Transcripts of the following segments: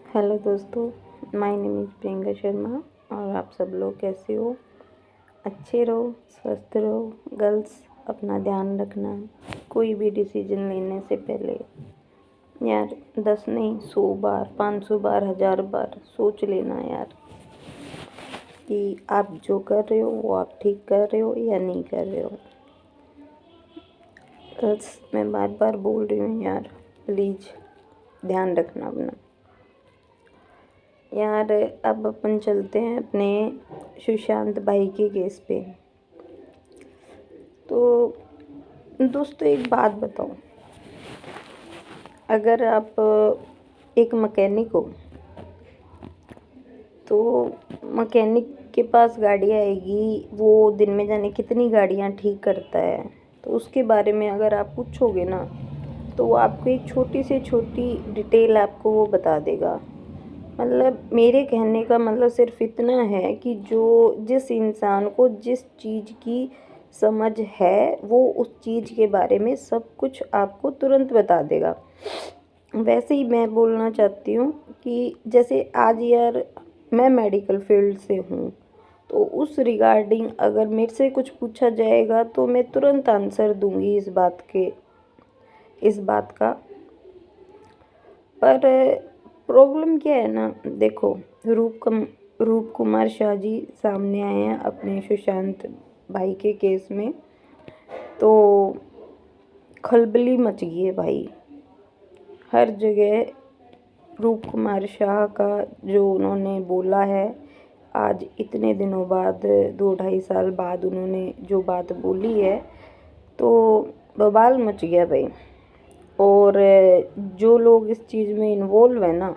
Hello दोस्तों, my name is Priyanka Sharma. और आप सब लोग कैसे हो? अच्छे रहो, स्वस्थ रहो। गर्ल्स, अपना ध्यान रखना। कोई भी डिसीजन लेने से पहले यार 10 नहीं 100 बार, 500 बार, 1000 बार सोच लेना यार कि आप जो कर रहे हो वो आप ठीक कर रहे हो या नहीं कर रहे हो। गर्ल्स, मैं बार बार बोल रही हूँ यार, प्लीज़ ध्यान रखना अपना। यार अब अपन चलते हैं अपने सुशांत भाई के केस पे। तो दोस्तों, एक बात बताओ, अगर आप एक मैकेनिक हो तो मैकेनिक के पास गाड़ी आएगी, वो दिन में जाने कितनी गाड़ियाँ ठीक करता है। तो उसके बारे में अगर आप पूछोगे ना तो वो आपको एक छोटी से छोटी डिटेल आपको वो बता देगा। मतलब मेरे कहने का मतलब सिर्फ इतना है कि जिस इंसान को जिस चीज़ की समझ है वो उस चीज़ के बारे में सब कुछ आपको तुरंत बता देगा। वैसे ही मैं बोलना चाहती हूँ कि जैसे आज यार मैं मेडिकल फील्ड से हूँ, तो उस रिगार्डिंग अगर मेरे से कुछ पूछा जाएगा तो मैं तुरंत आंसर दूंगी इस बात का। पर प्रॉब्लम क्या है ना, देखो, रूप कुमार शाह जी सामने आए हैं अपने सुशांत भाई के केस में। तो खलबली मच गई है भाई, हर जगह रूप कुमार शाह का जो उन्होंने बोला है। आज इतने दिनों बाद, 2-2.5 साल बाद उन्होंने जो बात बोली है, तो बवाल मच गया भाई। और जो लोग इस चीज़ में इन्वॉल्व है ना,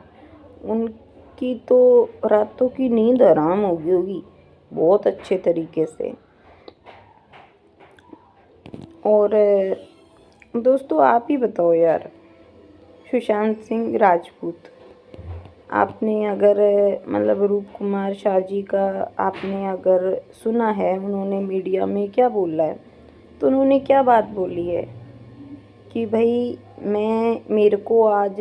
उनकी तो रातों की नींद हराम हो गई होगी बहुत अच्छे तरीके से। और दोस्तों, आप ही बताओ यार, सुशांत सिंह राजपूत, आपने अगर मतलब रूप कुमार शाह जी का आपने अगर सुना है उन्होंने मीडिया में क्या बोला है, तो उन्होंने क्या बात बोली है कि भाई मेरे को आज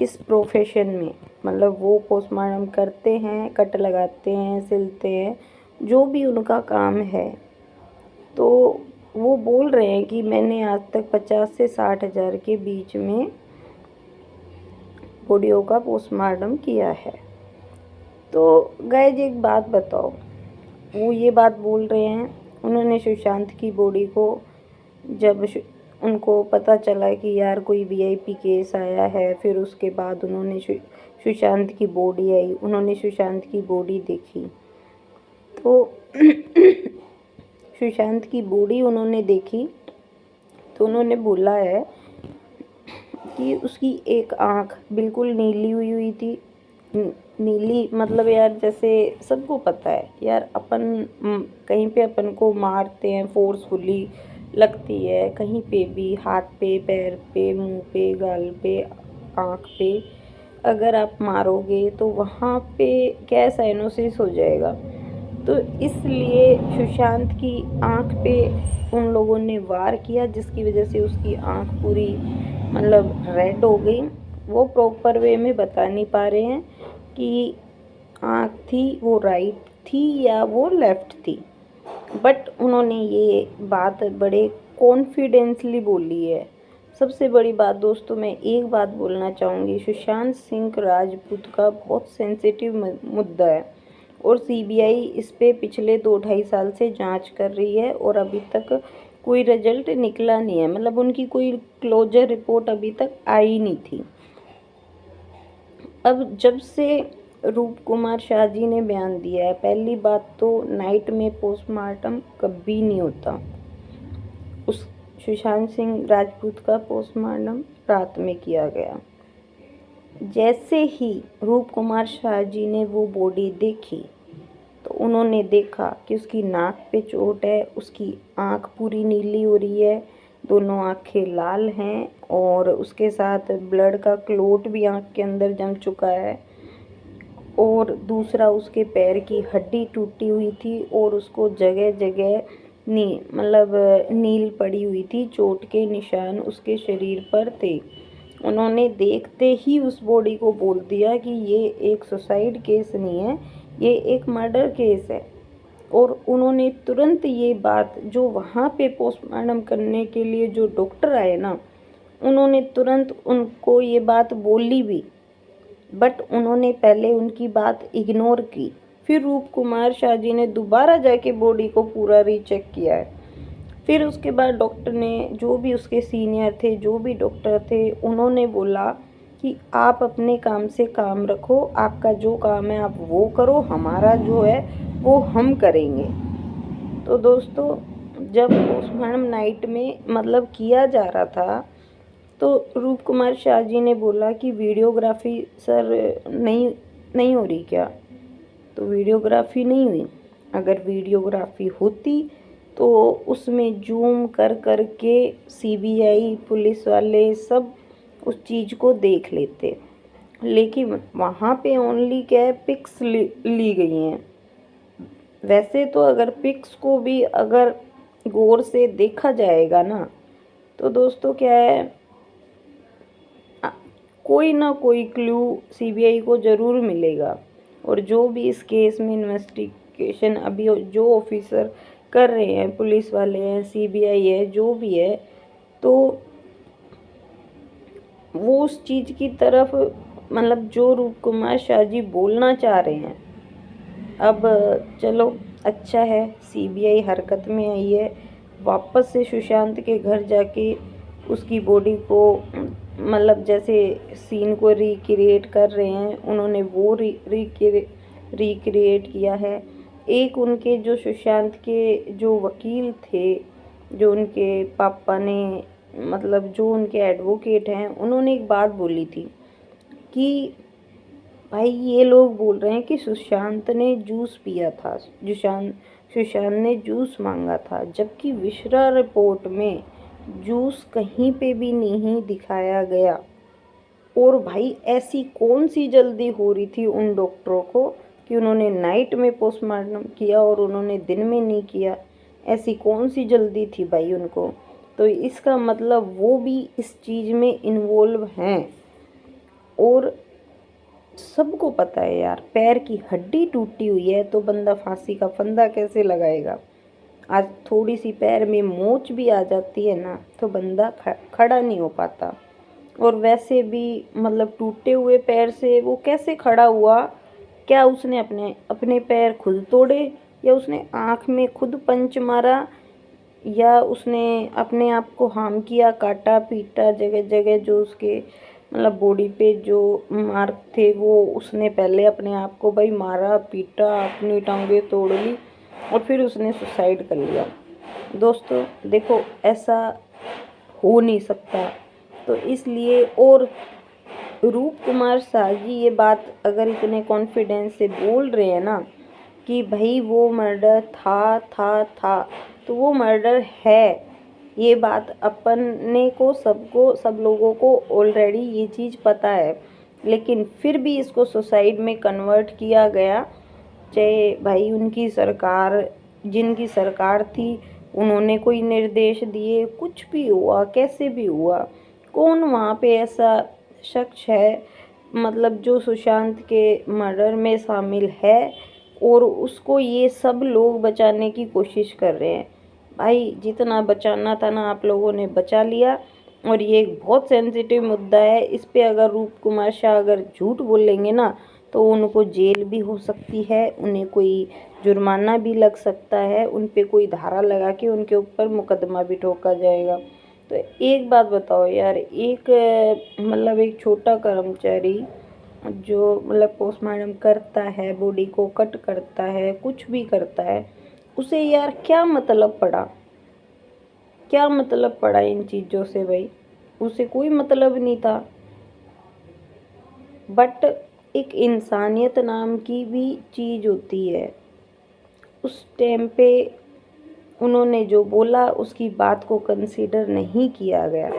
इस प्रोफेशन में, मतलब वो पोस्टमार्टम करते हैं, कट लगाते हैं, सिलते हैं, जो भी उनका काम है, तो वो बोल रहे हैं कि मैंने आज तक 50 से 60 हज़ार के बीच में बॉडियों का पोस्टमार्टम किया है। तो गाइस, एक बात बताओ, वो ये बात बोल रहे हैं, उन्होंने सुशांत की बॉडी को जब उनको पता चला कि यार कोई वीआईपी केस आया है, फिर उसके बाद उन्होंने सुशांत की बॉडी आई, उन्होंने सुशांत की बॉडी देखी। तो सुशांत की बॉडी उन्होंने देखी तो उन्होंने बोला है कि उसकी एक आँख बिल्कुल नीली हुई हुई थी। नीली मतलब यार, जैसे सबको पता है यार, अपन कहीं पे अपन को मारते हैं, फोर्सफुली लगती है कहीं पे भी, हाथ पे, पैर पे, मुंह पे, गाल पे, आँख पे, अगर आप मारोगे तो वहाँ पे क्या साइनोसिस हो जाएगा। तो इसलिए सुशांत की आँख पे उन लोगों ने वार किया, जिसकी वजह से उसकी आँख पूरी मतलब रेड हो गई। वो प्रॉपर वे में बता नहीं पा रहे हैं कि आँख थी वो राइट थी या वो लेफ़्ट थी, बट उन्होंने ये बात बड़े कॉन्फिडेंसली बोली है। सबसे बड़ी बात दोस्तों, मैं एक बात बोलना चाहूँगी, सुशांत सिंह राजपूत का बहुत सेंसिटिव मुद्दा है और सीबीआई इस पे पिछले 2-2.5 साल से जांच कर रही है और अभी तक कोई रिजल्ट निकला नहीं है। मतलब उनकी कोई क्लोजर रिपोर्ट अभी तक आई नहीं थी। अब जब से रूप कुमार शाह जी ने बयान दिया है, पहली बात तो नाइट में पोस्टमार्टम कभी नहीं होता। उस सुशांत सिंह राजपूत का पोस्टमार्टम रात में किया गया। जैसे ही रूप कुमार शाह जी ने वो बॉडी देखी तो उन्होंने देखा कि उसकी नाक पे चोट है, उसकी आँख पूरी नीली हो रही है, दोनों आँखें लाल हैं और उसके साथ ब्लड का क्लोट भी आँख के अंदर जम चुका है। और दूसरा, उसके पैर की हड्डी टूटी हुई थी और उसको जगह जगह मतलब नील पड़ी हुई थी, चोट के निशान उसके शरीर पर थे। उन्होंने देखते ही उस बॉडी को बोल दिया कि ये एक सुसाइड केस नहीं है, ये एक मर्डर केस है। और उन्होंने तुरंत ये बात, जो वहाँ पे पोस्टमार्टम करने के लिए जो डॉक्टर आए ना, उन्होंने तुरंत उनको ये बात बोली भी, बट उन्होंने पहले उनकी बात इग्नोर की। फिर रूप कुमार शाह जी ने दोबारा जाके बॉडी को पूरा रीचेक किया है। फिर उसके बाद डॉक्टर ने, जो भी उसके सीनियर थे, जो भी डॉक्टर थे, उन्होंने बोला कि आप अपने काम से काम रखो, आपका जो काम है आप वो करो, हमारा जो है वो हम करेंगे। तो दोस्तों, जब पोस्टमार्टम नाइट में मतलब किया जा रहा था, तो रूप कुमार शाह जी ने बोला कि वीडियोग्राफी सर नहीं हो रही क्या? तो वीडियोग्राफी नहीं हुई। अगर वीडियोग्राफी होती तो उसमें जूम कर कर के सीबीआई पुलिस वाले सब उस चीज़ को देख लेते, लेकिन वहाँ पे ओनली क्या है, पिक्स ली गई हैं। वैसे तो अगर पिक्स को भी अगर गौर से देखा जाएगा ना, तो दोस्तों क्या है, कोई ना कोई क्लू सीबीआई को ज़रूर मिलेगा। और जो भी इस केस में इन्वेस्टिगेशन अभी जो ऑफिसर कर रहे हैं, पुलिस वाले हैं, सीबीआई है, जो भी है, तो वो उस चीज़ की तरफ, मतलब जो रूप कुमार शाह जी बोलना चाह रहे हैं। अब चलो, अच्छा है सीबीआई हरकत में आई है, वापस से सुशांत के घर जाके उसकी बॉडी को, मतलब जैसे सीन को रिक्रिएट कर रहे हैं, उन्होंने वो रिक्रिएट किया है। एक उनके जो सुशांत के जो वकील थे, जो उनके पापा ने, मतलब जो उनके एडवोकेट हैं, उन्होंने एक बात बोली थी कि भाई ये लोग बोल रहे हैं कि सुशांत ने जूस पिया था, सुशांत ने जूस मांगा था, जबकि विशरा रिपोर्ट में जूस कहीं पे भी नहीं दिखाया गया। और भाई ऐसी कौन सी जल्दी हो रही थी उन डॉक्टरों को कि उन्होंने नाइट में पोस्टमार्टम किया और उन्होंने दिन में नहीं किया? ऐसी कौन सी जल्दी थी भाई उनको? तो इसका मतलब वो भी इस चीज़ में इन्वॉल्व हैं। और सबको पता है यार, पैर की हड्डी टूटी हुई है तो बंदा फांसी का फंदा कैसे लगाएगा? आज थोड़ी सी पैर में मोच भी आ जाती है ना, तो बंदा खड़ा नहीं हो पाता। और वैसे भी मतलब टूटे हुए पैर से वो कैसे खड़ा हुआ? क्या उसने अपने अपने पैर खुद तोड़े, या उसने आँख में खुद पंच मारा, या उसने अपने आप को हार्म किया, काटा पीटा, जगह जगह जो उसके मतलब बॉडी पे जो मार्क थे, वो उसने पहले अपने आप को भाई मारा पीटा, अपनी टांगें तोड़ ली और फिर उसने सुसाइड कर लिया। दोस्तों देखो, ऐसा हो नहीं सकता। तो इसलिए, और रूप कुमार शाह जी ये बात अगर इतने कॉन्फिडेंस से बोल रहे हैं ना कि भाई वो मर्डर था, तो वो मर्डर है। ये बात अपने को, सबको, सब लोगों को ऑलरेडी ये चीज़ पता है, लेकिन फिर भी इसको सुसाइड में कन्वर्ट किया गया। चाहे भाई उनकी सरकार, जिनकी सरकार थी, उन्होंने कोई निर्देश दिए, कुछ भी हुआ, कैसे भी हुआ, कौन वहाँ पे ऐसा शख्स है मतलब जो सुशांत के मर्डर में शामिल है और उसको ये सब लोग बचाने की कोशिश कर रहे हैं? भाई जितना बचाना था ना, आप लोगों ने बचा लिया। और ये एक बहुत सेंसिटिव मुद्दा है, इस पे अगर रूप कुमार शाह अगर झूठ बोलेंगे ना, तो उनको जेल भी हो सकती है, उन्हें कोई जुर्माना भी लग सकता है, उन पे कोई धारा लगा के उनके ऊपर मुकदमा भी ठोका जाएगा। तो एक बात बताओ यार, एक मतलब एक छोटा कर्मचारी जो मतलब पोस्टमार्टम करता है, बॉडी को कट करता है, कुछ भी करता है, उसे यार क्या मतलब पड़ा? क्या मतलब पड़ा इन चीज़ों से भाई? उसे कोई मतलब नहीं था। बट एक इंसानियत नाम की भी चीज़ होती है। उस टाइम पे उन्होंने जो बोला उसकी बात को कंसीडर नहीं किया गया।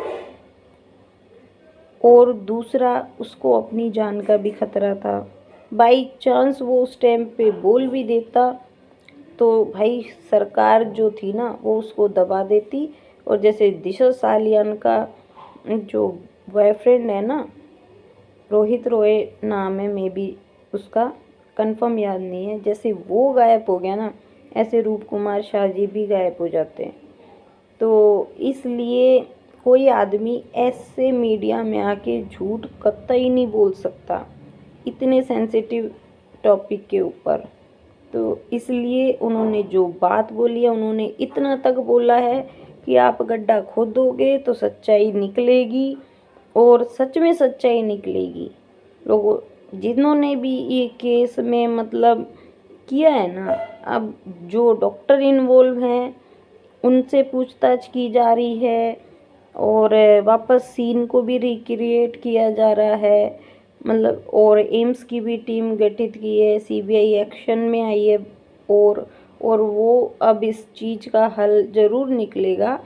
और दूसरा, उसको अपनी जान का भी खतरा था। बाई चांस वो उस टाइम पे बोल भी देता तो भाई सरकार जो थी ना, वो उसको दबा देती। और जैसे दिशा सालियान का जो बॉयफ्रेंड है ना, रोहित रॉय नाम है, मे बी उसका, कंफर्म याद नहीं है, जैसे वो गायब हो गया ना, ऐसे रूप कुमार शाह जी भी गायब हो जाते हैं। तो इसलिए कोई आदमी ऐसे मीडिया में आके झूठ कतई नहीं बोल सकता इतने सेंसिटिव टॉपिक के ऊपर। तो इसलिए उन्होंने जो बात बोली है, उन्होंने इतना तक बोला है कि आप गड्ढा खोदोगे तो सच्चाई निकलेगी, और सच में सच्चाई निकलेगी। लोगों, जिन्होंने भी ये केस में मतलब किया है ना, अब जो डॉक्टर इन्वॉल्व हैं उनसे पूछताछ की जा रही है, और वापस सीन को भी रिक्रिएट किया जा रहा है, मतलब, और एम्स की भी टीम गठित की है, सीबीआई एक्शन में आई है, और वो अब इस चीज़ का हल ज़रूर निकलेगा,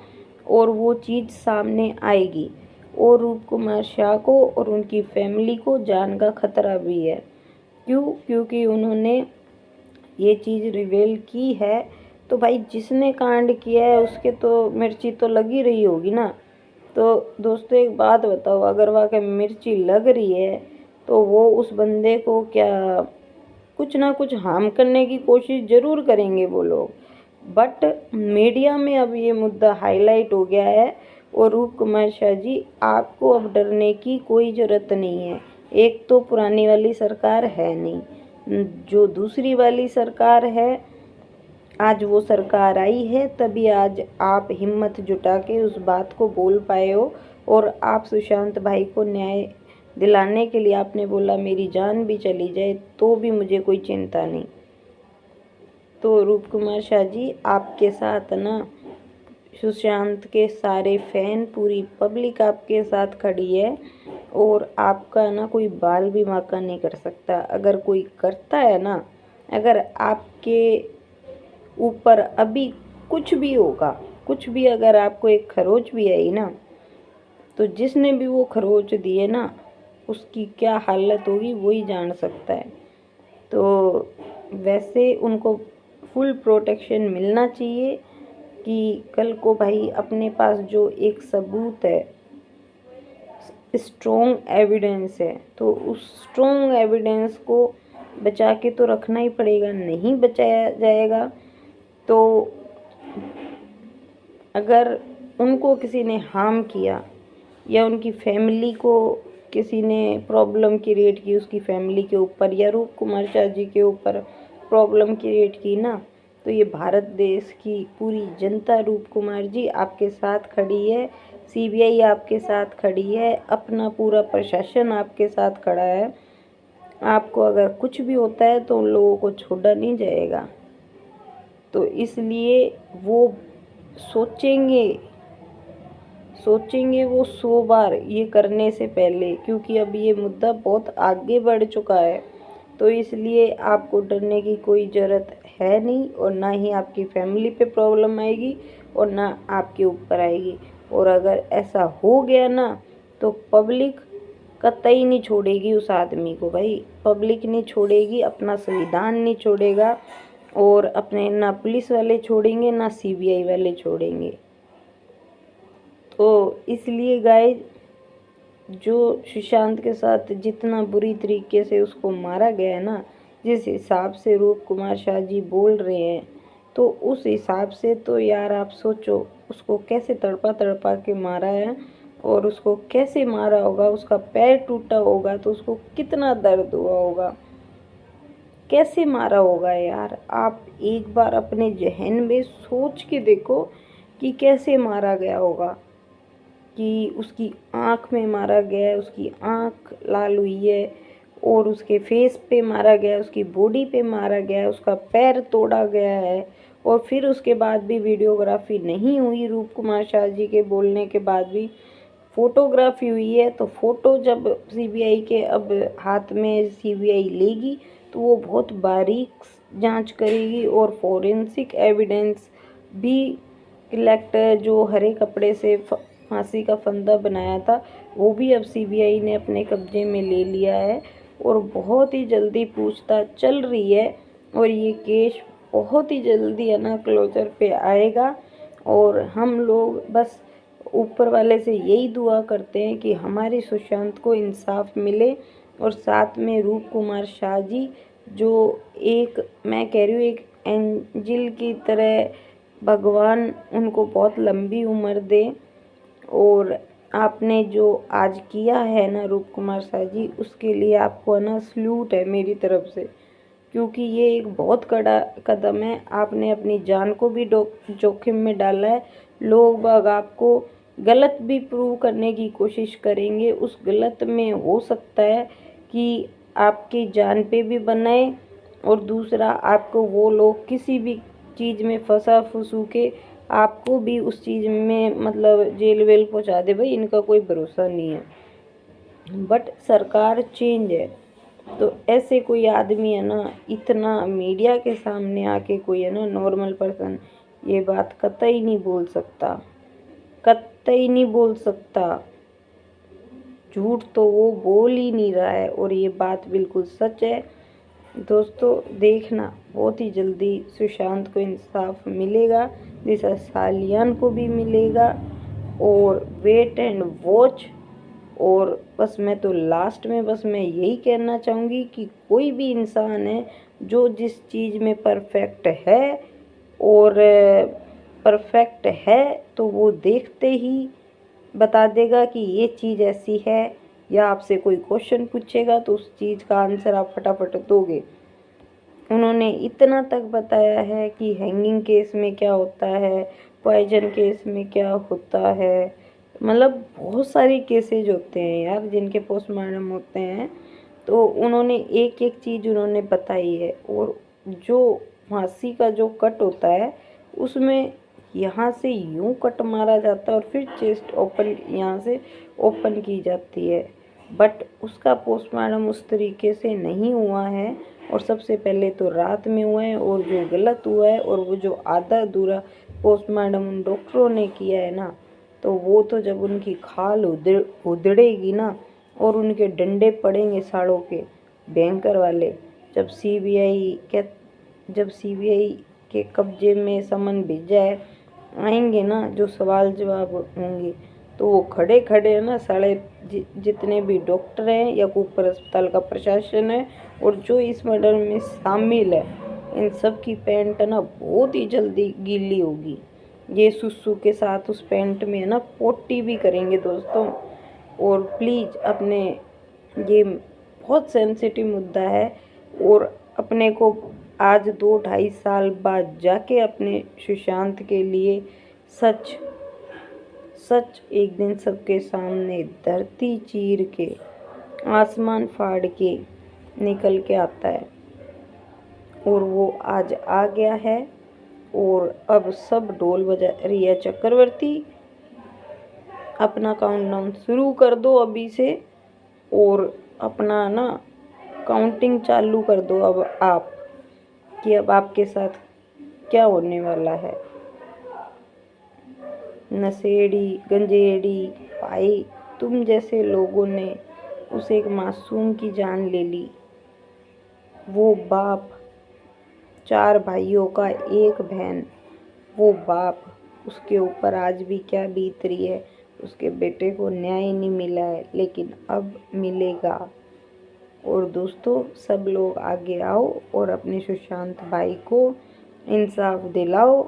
और वो चीज़ सामने आएगी, और रूप कुमार शाह को और उनकी फैमिली को जान का खतरा भी है। क्यों? क्योंकि उन्होंने ये चीज़ रिवील की है, तो भाई जिसने कांड किया है उसके तो मिर्ची तो लगी रही होगी ना। तो दोस्तों एक बात बताओ, अगर वाकई मिर्ची लग रही है तो वो उस बंदे को क्या कुछ ना कुछ हार्म करने की कोशिश ज़रूर करेंगे वो लोग। बट मीडिया में अब ये मुद्दा हाईलाइट हो गया है, और रूप कुमार शाह जी, आपको अब डरने की कोई ज़रूरत नहीं है। एक तो पुरानी वाली सरकार है नहीं, जो दूसरी वाली सरकार है, आज वो सरकार आई है, तभी आज आप हिम्मत जुटा के उस बात को बोल पाए हो, और आप सुशांत भाई को न्याय दिलाने के लिए आपने बोला मेरी जान भी चली जाए तो भी मुझे कोई चिंता नहीं। तो रूप कुमार शाह जी, आपके साथ ना सुशांत के सारे फैन, पूरी पब्लिक आपके साथ खड़ी है, और आपका ना कोई बाल भी बांका नहीं कर सकता। अगर कोई करता है ना, अगर आपके ऊपर अभी कुछ भी होगा, कुछ भी, अगर आपको एक खरोच भी आई ना, तो जिसने भी वो खरोच दिए ना, उसकी क्या हालत होगी वही जान सकता है। तो वैसे उनको फुल प्रोटेक्शन मिलना चाहिए, कि कल को भाई अपने पास जो एक सबूत है, स्ट्रॉन्ग एविडेंस है, तो उस स्ट्रॉन्ग एविडेंस को बचा के तो रखना ही पड़ेगा। नहीं बचाया जाएगा तो अगर उनको किसी ने हार्म किया, या उनकी फैमिली को किसी ने प्रॉब्लम क्रिएट की उसकी फैमिली के ऊपर, या रूप कुमार शाह जी के ऊपर प्रॉब्लम क्रिएट की ना, तो ये भारत देश की पूरी जनता रूप कुमार जी आपके साथ खड़ी है, सीबीआई आपके साथ खड़ी है, अपना पूरा प्रशासन आपके साथ खड़ा है। आपको अगर कुछ भी होता है तो उन लोगों को छोड़ा नहीं जाएगा। तो इसलिए वो सोचेंगे सोचेंगे वो 100 बार ये करने से पहले, क्योंकि अब ये मुद्दा बहुत आगे बढ़ चुका है। तो इसलिए आपको डरने की कोई ज़रूरत है नहीं, और ना ही आपकी फैमिली पे प्रॉब्लम आएगी, और ना आपके ऊपर आएगी। और अगर ऐसा हो गया ना, तो पब्लिक कतई नहीं छोड़ेगी उस आदमी को भाई, पब्लिक नहीं छोड़ेगी, अपना संविधान नहीं छोड़ेगा, और अपने ना पुलिस वाले छोड़ेंगे ना सीबीआई वाले छोड़ेंगे। तो इसलिए गाइस, जो सुशांत के साथ जितना बुरी तरीके से उसको मारा गया है ना, जिस हिसाब से रूप कुमार शाह जी बोल रहे हैं, तो उस हिसाब से तो यार आप सोचो उसको कैसे तड़पा तड़पा के मारा है, और उसको कैसे मारा होगा, उसका पैर टूटा होगा तो उसको कितना दर्द हुआ होगा, कैसे मारा होगा यार। आप एक बार अपने जहन में सोच के देखो कि कैसे मारा गया होगा, कि उसकी आँख में मारा गया है, उसकी आँख लाल हुई है, और उसके फेस पे मारा गया है, उसकी बॉडी पे मारा गया है, उसका पैर तोड़ा गया है, और फिर उसके बाद भी वीडियोग्राफी नहीं हुई, रूप कुमार शाह जी के बोलने के बाद भी फ़ोटोग्राफी हुई है। तो फ़ोटो जब सीबीआई के अब हाथ में सीबीआई लेगी, तो वो बहुत बारीक जांच करेगी, और फोरेंसिक एविडेंस भी कलेक्ट, जो हरे कपड़े से फांसी का फंदा बनाया था, वो भी अब सीबीआई ने अपने कब्जे में ले लिया है, और बहुत ही जल्दी पूछताछ चल रही है, और ये केस बहुत ही जल्दी है ना क्लोजर पे आएगा। और हम लोग बस ऊपर वाले से यही दुआ करते हैं कि हमारे सुशांत को इंसाफ मिले। और साथ में रूप कुमार शाह जी, जो एक, मैं कह रही हूँ, एक एंजल की तरह, भगवान उनको बहुत लंबी उम्र दे। और आपने जो आज किया है ना रूप कुमार शाह जी, उसके लिए आपको ना सल्यूट है मेरी तरफ से, क्योंकि ये एक बहुत कड़ा कदम है। आपने अपनी जान को भी जोखिम में डाला है। लोग बाग आपको गलत भी प्रूव करने की कोशिश करेंगे, उस गलत में हो सकता है कि आपकी जान पे भी बनाए, और दूसरा आपको वो लोग किसी भी चीज़ में फंसा फुसू के आपको भी उस चीज़ में मतलब जेल वेल पहुंचा दे। भाई इनका कोई भरोसा नहीं है। बट सरकार चेंज है, तो ऐसे कोई आदमी है ना, इतना मीडिया के सामने आके कोई है ना नॉर्मल पर्सन ये बात कतई नहीं बोल सकता, कतई नहीं बोल सकता। झूठ तो वो बोल ही नहीं रहा है, और ये बात बिल्कुल सच है। दोस्तों देखना, बहुत ही जल्दी सुशांत को इंसाफ मिलेगा, दिशा सालियान को भी मिलेगा। और वेट एंड वॉच। और बस मैं तो लास्ट में बस मैं यही कहना चाहूँगी कि कोई भी इंसान है जो जिस चीज़ में परफेक्ट है, और परफेक्ट है, तो वो देखते ही बता देगा कि ये चीज़ ऐसी है, या आपसे कोई क्वेश्चन पूछेगा तो उस चीज़ का आंसर आप फटाफट दोगे। उन्होंने इतना तक बताया है कि हैंगिंग केस में क्या होता है, पॉइजन केस में क्या होता है, मतलब बहुत सारी केसेज होते हैं यार जिनके पोस्टमार्टम होते हैं। तो उन्होंने एक एक चीज़ उन्होंने बताई है। और जो फांसी का जो कट होता है, उसमें यहाँ से यूं कट मारा जाता है और फिर चेस्ट ओपन यहाँ से ओपन की जाती है। बट उसका पोस्टमार्टम उस तरीके से नहीं हुआ है, और सबसे पहले तो रात में हुआ है, और जो गलत हुआ है, और वो जो आधा अधूरा पोस्टमार्टम उन डॉक्टरों ने किया है ना, तो वो तो जब उनकी खाल उधड़ेगी ना, और उनके डंडे पड़ेंगे साड़ों के भयंकर वाले, जब सीबीआई के कब्जे में समन भेजा है, आएंगे ना जो सवाल जवाब होंगे, तो वो खड़े खड़े है ना साढ़े जितने भी डॉक्टर हैं या ऊपर अस्पताल का प्रशासन है और जो इस मर्डर में शामिल है, इन सब की पैंट है ना बहुत ही जल्दी गीली होगी। ये सुसु के साथ उस पैंट में है ना पोटी भी करेंगे दोस्तों। और प्लीज़ अपने, ये बहुत सेंसिटिव मुद्दा है, और अपने को आज 2-2.5 साल बाद जाके अपने सुशांत के लिए सच सच एक दिन सबके सामने धरती चीर के आसमान फाड़ के निकल के आता है। और वो आज आ गया है, और अब सब ढोल बजा रही है चक्रवर्ती। अपना काउंटडाउन शुरू कर दो अभी से, और अपना ना काउंटिंग चालू कर दो अब आप, कि अब आपके साथ क्या होने वाला है। नशेड़ी गंजेड़ी भाई, तुम जैसे लोगों ने उस एक मासूम की जान ले ली। वो बाप, 4 भाइयों का एक बहन, वो बाप, उसके ऊपर आज भी क्या बीत रही है। उसके बेटे को न्याय नहीं मिला है, लेकिन अब मिलेगा। और दोस्तों सब लोग आगे आओ और अपने सुशांत भाई को इंसाफ दिलाओ।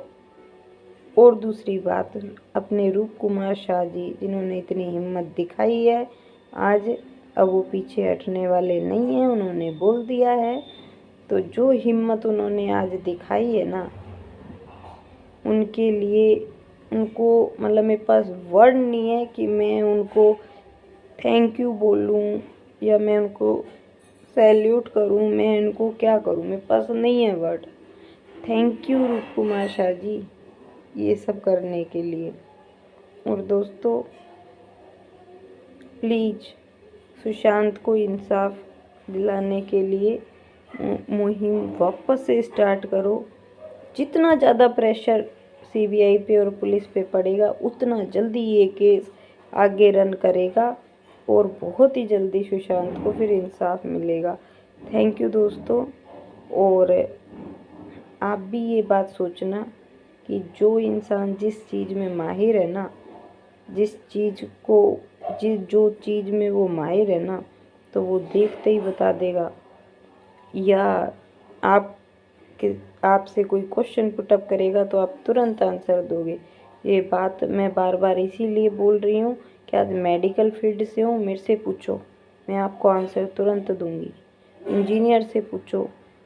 और दूसरी बात, अपने रूप कुमार शाह जी जिन्होंने इतनी हिम्मत दिखाई है आज, अब वो पीछे हटने वाले नहीं हैं, उन्होंने बोल दिया है। तो जो हिम्मत उन्होंने आज दिखाई है ना, उनके लिए, उनको मतलब मेरे पास वर्ड नहीं है कि मैं उनको थैंक यू बोलूं या मैं उनको सैल्यूट करूं, मैं इनको क्या करूं, मेरे पास नहीं है वर्ड। थैंक यू रूप कुमार शाह जी ये सब करने के लिए। और दोस्तों प्लीज़ सुशांत को इंसाफ दिलाने के लिए मुहिम वापस से स्टार्ट करो। जितना ज़्यादा प्रेशर सीबीआई पे और पुलिस पे पड़ेगा, उतना जल्दी ये केस आगे रन करेगा, और बहुत ही जल्दी सुशांत को फिर इंसाफ मिलेगा। थैंक यू दोस्तों। और आप भी ये बात सोचना कि जो इंसान जिस चीज़ में माहिर है ना, जिस चीज़ को जो चीज़ में वो माहिर है ना, तो वो देखते ही बता देगा। या आप आपसे कोई क्वेश्चन पुटअप करेगा तो आप तुरंत आंसर दोगे। ये बात मैं बार बार इसीलिए बोल रही हूँ कि आज मेडिकल फील्ड से हूँ, मेरे से पूछो, मैं आपको आंसर तुरंत दूंगी। इंजीनियर से पूछो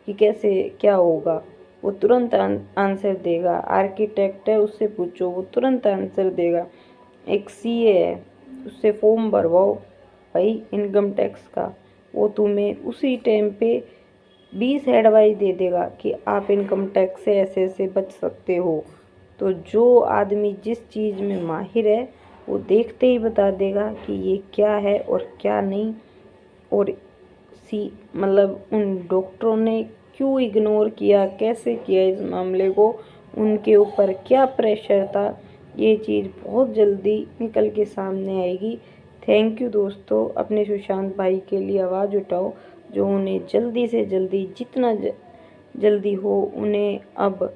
कि कैसे क्या होगा, वो तुरंत आंसर देगा। आर्किटेक्ट है, उससे पूछो, वो तुरंत आंसर देगा। एक सीए है, उससे फॉर्म भरवाओ भाई इनकम टैक्स का, वो तुम्हें उसी टाइम पे 20 एडवाइस दे देगा कि आप इनकम टैक्स से ऐसे ऐसे बच सकते हो। तो जो आदमी जिस चीज़ में माहिर है वो देखते ही बता देगा कि ये क्या है और क्या नहीं। और मतलब उन डॉक्टरों ने क्यों इग्नोर किया, कैसे किया इस मामले को, उनके ऊपर क्या प्रेशर था, ये चीज़ बहुत जल्दी निकल के सामने आएगी। थैंक यू दोस्तों। अपने सुशांत भाई के लिए आवाज़ उठाओ, जो उन्हें जल्दी से जल्दी जितना जल्दी हो उन्हें अब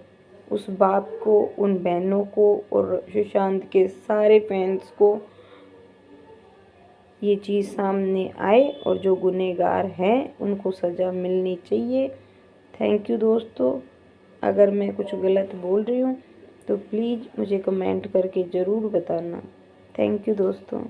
उस बाप को, उन बहनों को और सुशांत के सारे फैंस को ये चीज़ सामने आए और जो गुनहगार हैं उनको सज़ा मिलनी चाहिए। थैंक यू दोस्तों। अगर मैं कुछ गलत बोल रही हूँ तो प्लीज़ मुझे कमेंट करके ज़रूर बताना। थैंक यू दोस्तों।